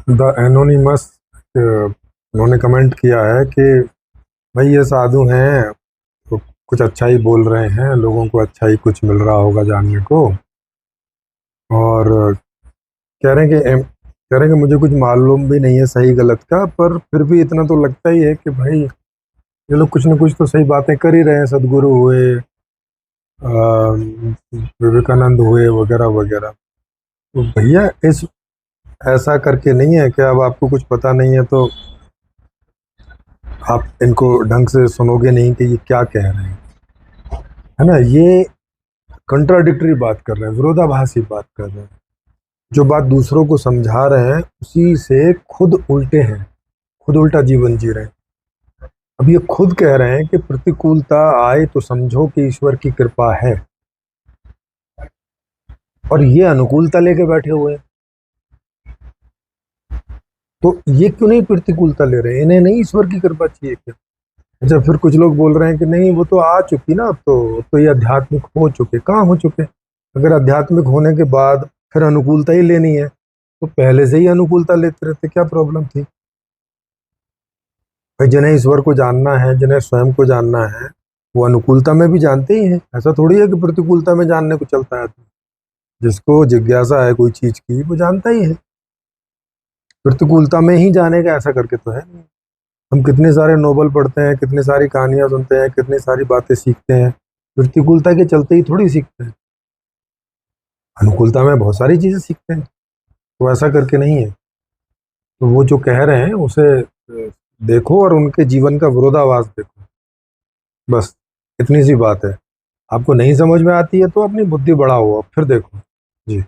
The anonymous उन्होंने comment किया है कि भाई ये साधु हैं तो कुछ अच्छा ही बोल रहे हैं, लोगों को अच्छा ही कुछ मिल रहा होगा जानने को। और कह रहे हैं कि मुझे कुछ मालूम भी नहीं है सही गलत का, पर फिर भी इतना तो लगता ही है कि भाई ये लोग कुछ न कुछ तो सही बातें कर ही रहे हैं। सदगुरु हुए, विवेकानंद हुए, वगैरह वगैरह। तो भैया इस ऐसा करके नहीं है कि अब आपको कुछ पता नहीं है तो आप इनको ढंग से सुनोगे नहीं कि ये क्या कह रहे हैं, है ना। ये कंट्राडिक्टरी बात कर रहे हैं, विरोधाभासी बात कर रहे हैं। जो बात दूसरों को समझा रहे हैं उसी से खुद उल्टे हैं, खुद उल्टा जीवन जी रहे हैं। अब ये खुद कह रहे हैं कि प्रतिकूलता आए तो समझो कि ईश्वर की कृपा है, और ये अनुकूलता लेके बैठे हुए हैं। तो ये क्यों नहीं प्रतिकूलता ले रहे हैं? इन्हें नहीं ईश्वर की कृपा चाहिए क्या? अच्छा, फिर कुछ लोग बोल रहे हैं कि नहीं वो तो आ चुकी ना, अब तो ये आध्यात्मिक हो चुके। कहाँ हो चुके? अगर आध्यात्मिक होने के बाद फिर अनुकूलता ही लेनी है तो पहले से ही अनुकूलता लेते रहते, क्या प्रॉब्लम थी भाई? जिन्हें ईश्वर को जानना है, जिन्हें स्वयं को जानना है, वो अनुकूलता में भी जानते ही हैं। ऐसा थोड़ी है कि प्रतिकूलता में जानने को चलता है। जिसको जिज्ञासा है कोई चीज की वो जानता ही है, प्रतिकूलता में ही जानेगा ऐसा करके तो है नहीं। हम कितने सारे नोवेल पढ़ते हैं, कितनी सारी कहानियां सुनते हैं, कितनी सारी बातें सीखते हैं, प्रतिकूलता के चलते ही थोड़ी सीखते हैं। अनुकूलता में बहुत सारी चीजें सीखते हैं, तो ऐसा करके नहीं है। तो वो जो कह रहे हैं उसे देखो और उनके जीवन का विरोधाभास देखो, बस इतनी सी बात है। आपको नहीं समझ में आती है तो अपनी बुद्धि बढ़ाओ, अब फिर देखो। जी।